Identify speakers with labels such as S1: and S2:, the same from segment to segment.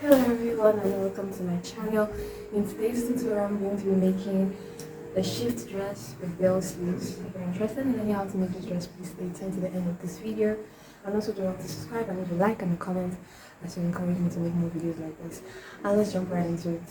S1: Hello everyone and welcome to my channel. In today's tutorial I'm going to be making a shift dress with bell sleeves. If you're interested in learning how to make this dress, please stay tuned to the end of this video. And also don't forget to subscribe and leave a like and a comment as you encourage me to make more videos like this. And let's jump right into it.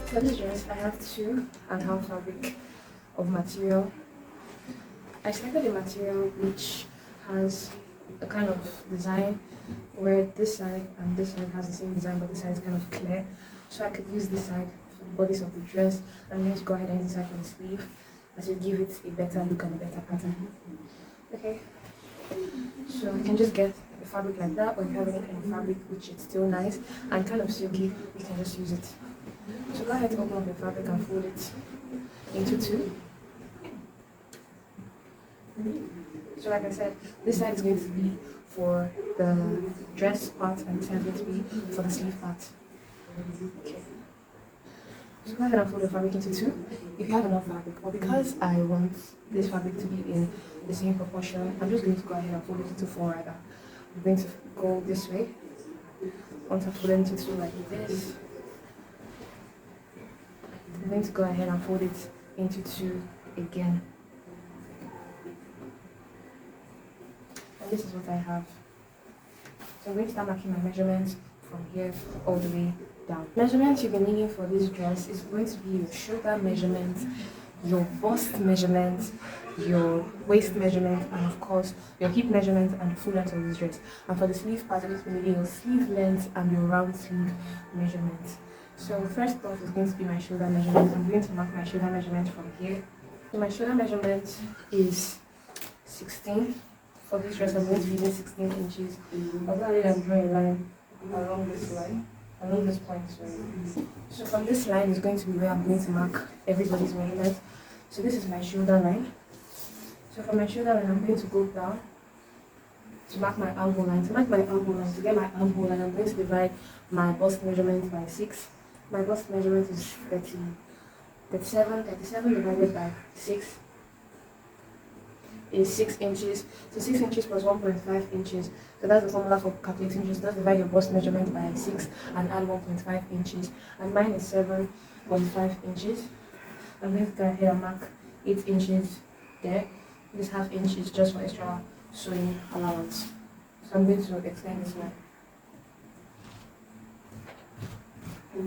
S1: For this dress, I have 2.5 fabric of material. I selected a material which has a kind of design where this side and this side has the same design, but this side is kind of clear. So I could use this side for the bodice of the dress, and then go ahead and use this side for the sleeve, as will give it a better look and a better pattern. Okay, so you can just get a fabric like that, or if you have any kind of fabric which is still nice and kind of silky, you can just use it. So go ahead and open up your fabric and fold it into 2. So like I said, this side is going to be for the dress part and this side is going to be for the sleeve part. Okay. So go ahead and fold the fabric into 2 if you have enough fabric. But because I want this fabric to be in the same proportion, I'm just going to go ahead and fold it into 4 rather. I'm going to go this way. Once I fold it into 2 like this, I'm going to go ahead and fold it into 2 again. And this is what I have. So I'm going to start marking my measurements from here all the way down. Measurements you'll be needing for this dress is going to be your shoulder measurement, your bust measurement, your waist measurement, and of course your hip measurement and the full length of this dress. And for the sleeve part, you're going to be needing your sleeve length and your round sleeve measurement. So first off is going to be my shoulder measurement. I'm going to mark my shoulder measurement from here. So my shoulder measurement is 16. For this dress, I'm going to be using 16 inches. I'll go ahead and draw a line along this line, along this point. So from this line is going to be where I'm going to mark everybody's measurement. So this is my shoulder line. So from my shoulder line, I'm going to go down to mark my armhole line. To mark my armhole line, to get my armhole line, I'm going to divide my bust measurement by 6. My bust measurement is 37 divided by 6 is 6 inches. So 6 inches plus 1.5 inches. So that's the formula for calculating inches. Just divide your bust measurement by 6 and add 1.5 inches. And mine is 7.5 inches. I'm going to go ahead and mark 8 inches there. This half inch is just for extra sewing allowance. So I'm going to extend this one.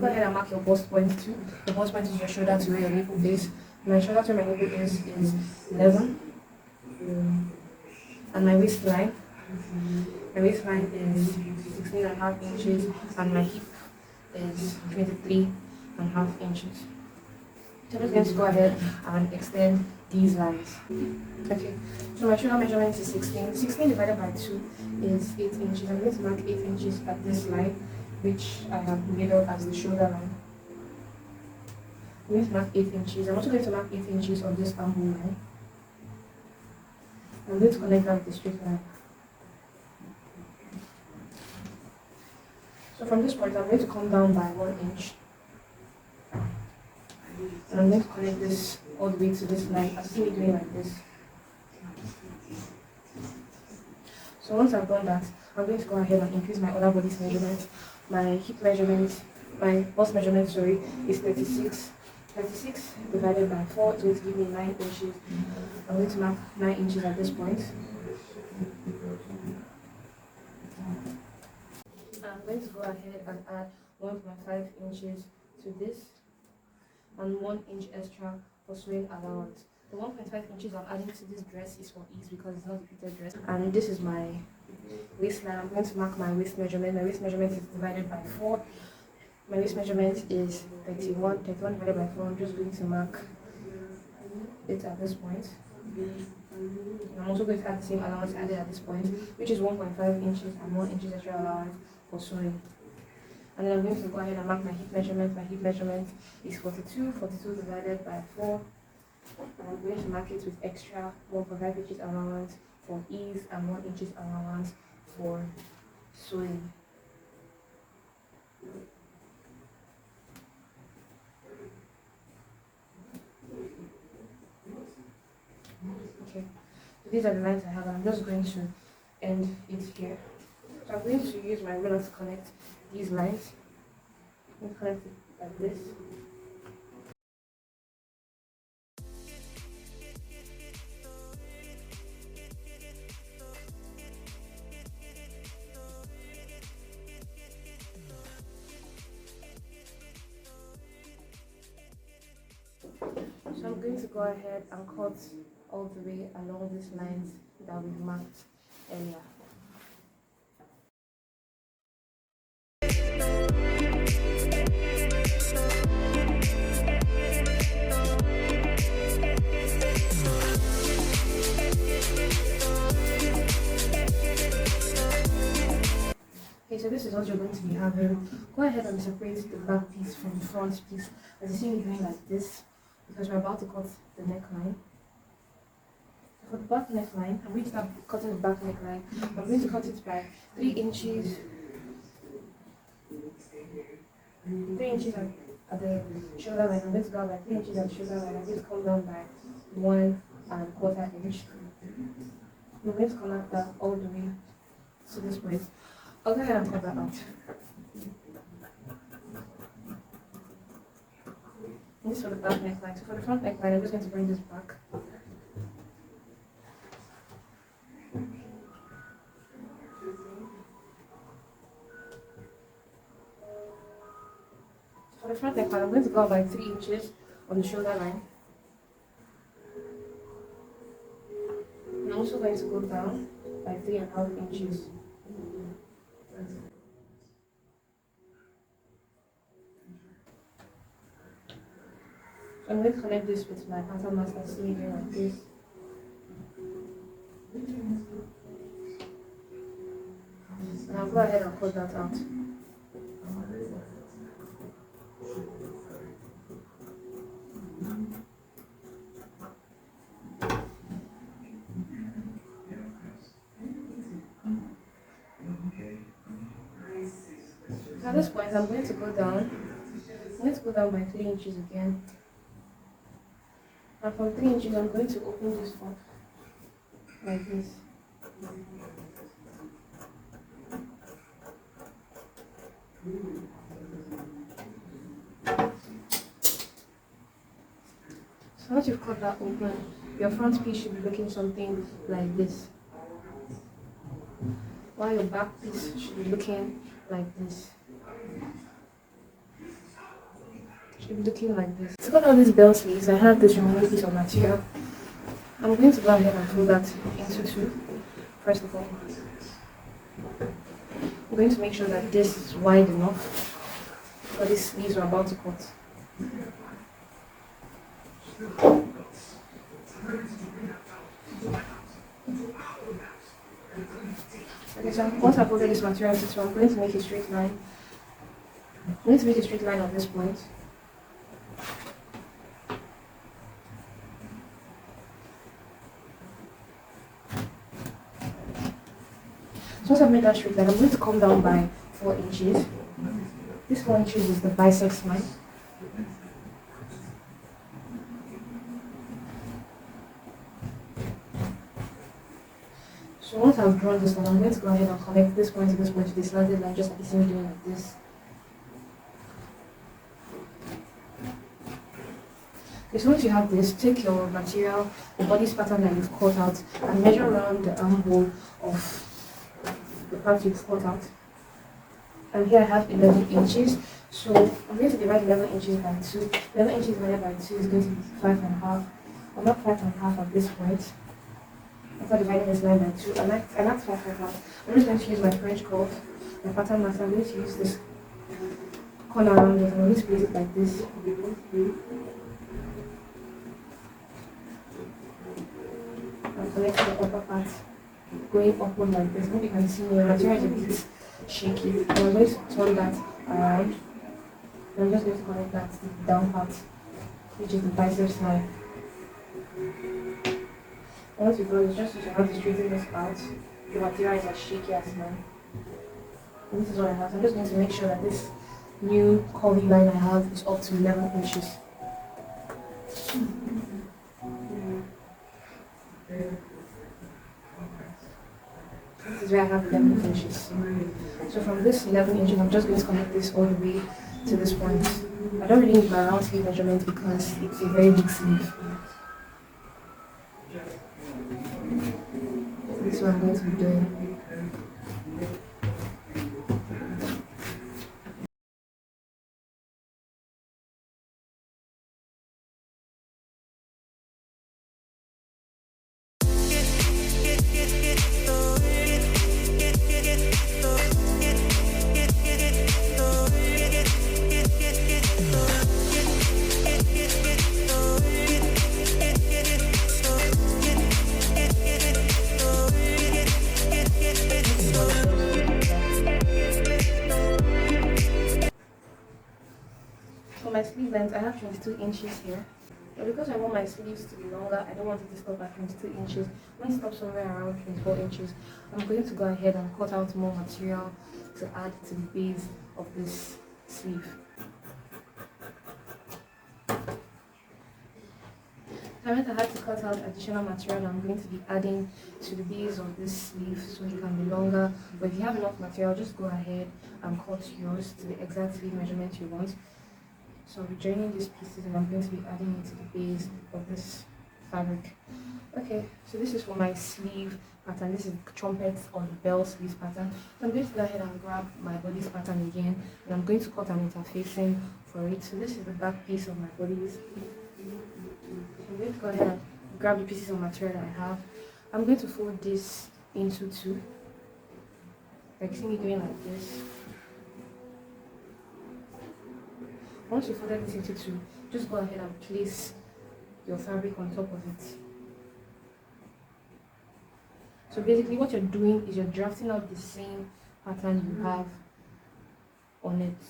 S1: Go ahead and mark your bust point too. The bust point is your shoulder to where your nipple is. My shoulder to where my nipple is 11. And my waistline is 16.5 inches, and my hip is 23.5 inches. So I'm just going to go ahead and extend these lines. Okay, so my shoulder measurement is 16. 16 divided by 2 is 8 inches. I'm going to mark 8 inches at this line, which I have made up as the shoulder line. I'm going to mark 8 inches. I'm also going to mark 8 inches on this armhole line. I'm going to connect that with the straight line. So from this point, I'm going to come down by 1 inch. And I'm going to connect this all the way to this line. I see me doing like this. So once I've done that, I'm going to go ahead and increase my other body's measurement. My hip measurement, my bust measurement, is 36. 36 divided by 4 is going to give me 9 inches. I'm going to mark 9 inches at this point. I'm going to go ahead and add 1.5 inches to this and 1 inch extra for sewing allowance. The 1.5 inches I'm adding to this dress is for ease because it's not a fitted dress. And this is my waistline. I'm going to mark my waist measurement. My waist measurement is divided by 4. My waist measurement is 31. 31 divided by 4. I'm just going to mark it at this point. I'm also going to add the same allowance added at this point, which is 1.5 inches and 1 inch extra allowance for sewing. And then I'm going to go ahead and mark my hip measurement. My hip measurement is 42. 42 divided by 4 And I'm going to mark it with extra 1.5 inches allowance for ease and 1 inches allowance for sewing. Okay, so these are the lines I have, and I'm just going to end it here. So I'm going to use my ruler to connect these lines. I'm going to connect it like this. So I'm going to go ahead and cut all the way along these lines that we've marked earlier. Okay, so this is what you're going to be having. Go ahead and separate the back piece from the front piece. As you see me doing like this, because we're about to cut the neckline. For the back neckline, I'm going to start cutting the back neckline. I'm going to cut it by 3 inches. 3 inches at the shoulder line. I'm going to go by 3 inches at the shoulder line. I'm going to come down by 1¼ inch. I'm going to connect that all the way to this point. I'll go ahead and cut that out. This is for the back neckline. So for the front neckline, I'm just going to bring this back. For the front neckline, I'm going to go by 3 inches on the shoulder line. I'm also going to go down by 3½ inches. I'm going to connect this with my pattern master sleeve like this. And I'll go ahead and cut that out. At this point, I'm going to go down. I'm going to go down by 3 inches again. And from 3 inches, I'm going to open this up like this. So once you've cut that open, your front piece should be looking something like this, while your back piece should be looking like this. Should be looking like this. To cut out these bell sleeves, I have this remaining piece of material. I'm going to go ahead and fold that into two. First of all, I'm going to make sure that this is wide enough for these sleeves we're about to cut. Okay, so once I've folded this material into two, I'm going to make a straight line. I'm going to make a straight line at this point. So once I've made that straight line, I'm going to come down by 4 inches. This 4 inches is the biceps line. So once I've drawn this line, I'm going to go ahead and connect this point to the slanted line, just like you see me doing like this. Okay, so once you have this, take your material, the bodice pattern that you've cut out, and measure around the armhole of the part you've cut out. And here I have 11 inches. So I'm going to divide 11 inches by 2. 11 inches divided by 2 is going to be 5½. I'm not 5½ at this point. After dividing this line by 2, and that's 5½. I'm just going to use my French curve, my pattern master. I'm going to use this corner around it. I'm going to place it like this. And connect the upper part going upward like this. Hope you can see my material is a bit shaky. So I'm going to turn that around. And I'm just going to connect that to the down part, which is the biceps line. Once you do it, just use your hand to straighten this out. The material is as shaky as mine. And this is what I have. So I'm just going to make sure that this new curvy line I have is up to 11 inches. This is where I have 11 inches. So from this 11 inches, I'm just going to connect this all the way to this point. I don't really need my round sleeve measurement because it's a very big sleeve. This is what I'm going to be doing. For my sleeve length, I have 22 inches here. But because I want my sleeves to be longer, I don't want it to stop at 22 inches. When it stops somewhere around 24 inches, I'm going to go ahead and cut out more material to add to the base of this sleeve. I meant I had to cut out additional material that I'm going to be adding to the base of this sleeve so it can be longer. But if you have enough material, just go ahead and cut yours to the exact sleeve measurement you want. So I'll be joining these pieces and I'm going to be adding it to the base of this fabric. Okay, so this is for my sleeve pattern. This is trumpet on the bell sleeves pattern. So I'm going to go ahead and grab my bodice pattern again and I'm going to cut an interfacing for it. So this is the back piece of my bodice. I'm going to go ahead and grab the pieces of material that I have. I'm going to fold this into two. Like see me doing like this. Once you fold this into two, just go ahead and place your fabric on top of it. So basically what you're doing is you're drafting out the same pattern you have on it.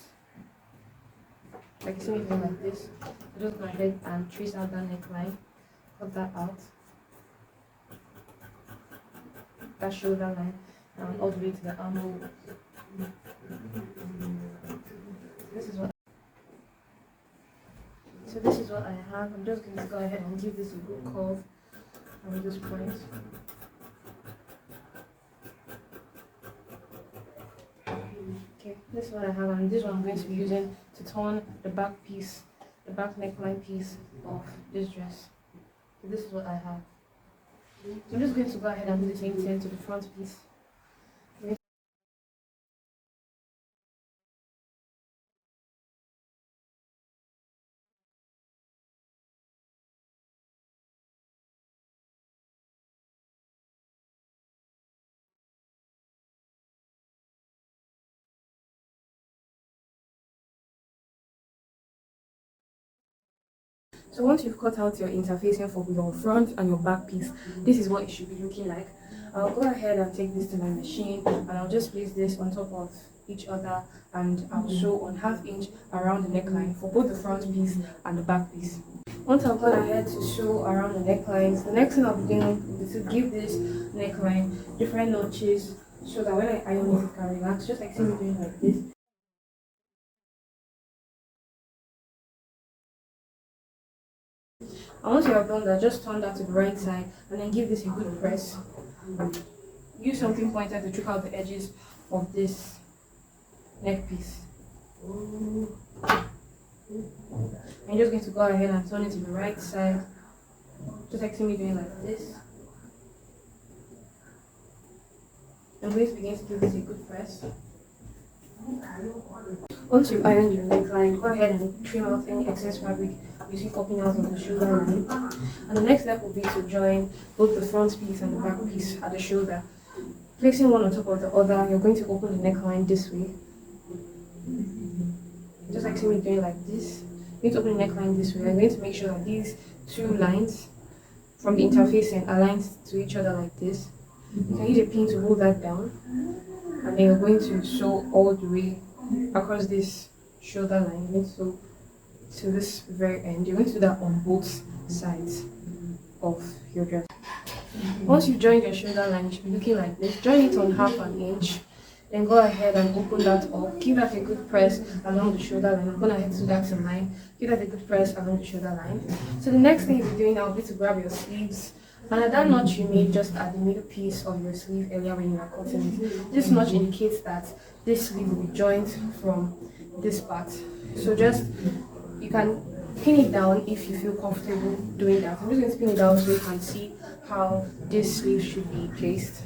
S1: Like you see me doing like this. So just go ahead and trace out that neckline, cut that out, that shoulder line, and all the way to the armhole. This is what I have. I'm just going to go ahead and give this a good curve on this point. Okay, this is what I have, and this one I'm going to be using to turn the back piece, the back neckline piece of this dress. So this is what I have. So I'm just going to go ahead and do the same thing to the front piece. So once you've cut out your interfacing for your front and your back piece, this is what it should be looking like. I'll go ahead and take this to my machine and I'll just place this on top of each other and I'll sew on 1/2 inch around the neckline for both the front piece and the back piece. Once I've gone ahead to sew around the necklines, the next thing I'll be doing is to give this neckline different notches so that when I iron it, it can relax, just like see me doing like this. And once you have done that, just turn that to the right side and then give this a good press. Use something pointed to trick out the edges of this neck piece. And you're just going to go ahead and turn it to the right side, just like see me doing like this. I'm going to begin to give this a good press. Once you've ironed your neckline, go ahead and trim out any excess fabric using cutting out of the shoulder line. And the next step will be to join both the front piece and the back piece at the shoulder. Placing one on top of the other, you're going to open the neckline this way. Just like see me doing like this. You're going to open the neckline this way. I'm going to make sure that these two lines from the interfacing align to each other like this. You can use a pin to hold that down. And then you're going to sew all the way across this shoulder line. You're going to sew to this very end. You're going to do that on both sides. of your dress. Once you've joined your shoulder line, you should be looking like this. Join it on half an inch. Then go ahead and open that up. Give that a good press along the shoulder line. I'm going to head to that in line. Give that a good press along the shoulder line. So the next thing you'll be doing now will be to grab your sleeves. And at that notch you made just at the middle piece of your sleeve earlier when you were cutting it. This notch indicates that this sleeve will be joined from this part. So just, you can pin it down if you feel comfortable doing that. I'm just going to pin it down so you can see how this sleeve should be placed.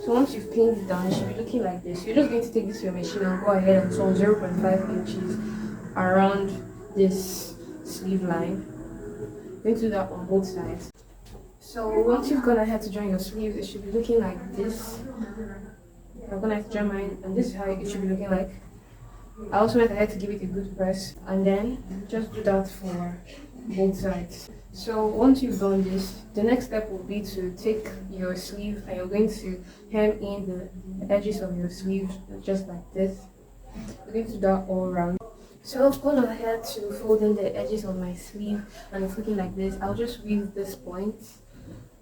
S1: So once you've pinned it down, it should be looking like this. You're just going to take this to your machine and go ahead and sew 0.5 inches around this sleeve line. You're going to do that on both sides. So once you've gone ahead to join your sleeves, it should be looking like this. I'm gonna have to join mine, and this is how it should be looking like. I also went ahead to give it a good press, and then just do that for both sides. So once you've done this, the next step will be to take your sleeve and you're going to hem in the edges of your sleeve just like this. You're going to do that all around. So I've gone ahead to fold in the edges of my sleeve and it's looking like this. I'll just weave this point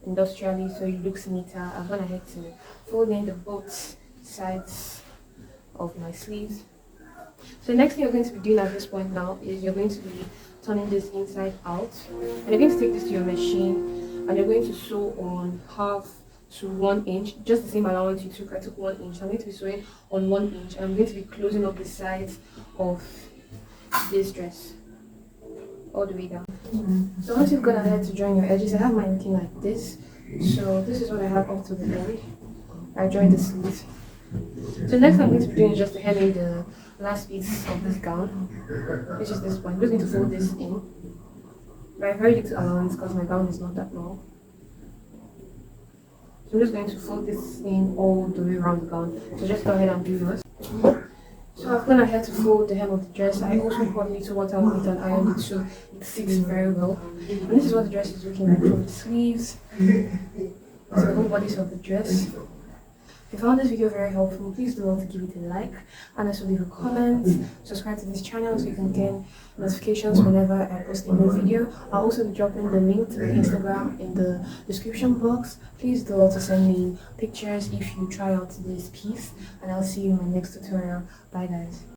S1: industrially so it looks neater. I've gone ahead to fold in the both sides of my sleeves. So the next thing you're going to be doing at this point now is you're going to be turning this inside out, and you're going to take this to your machine and you're going to sew on half to 1 inch, just the same allowance you took. I took 1 inch. So I'm going to be sewing on 1 inch and I'm going to be closing up the sides of this dress all the way down. So once you've gone ahead to join your edges, I have mine looking like this. So this is what I have up to the end. I joined the sleeves. So next I'm going to be doing is just hemming the last piece of this gown, which is this one. I'm just going to fold this in. But I have very little allowance because my gown is not that long. So I'm just going to fold this in all the way around the gown. So just go ahead and do yours. So I've gone ahead to fold the hem of the dress. I also poured little water on it and ironed it so it sits very well. And this is what the dress is looking like from the sleeves to the whole bodies of the dress. If you found this video very helpful, please do not to give it a like and also leave a comment. Subscribe to this channel so you can get notifications whenever I post a new video. I'll also be dropping the link to my Instagram in the description box. Please do also send me pictures if you try out this piece, and I'll see you in my next tutorial. Bye guys.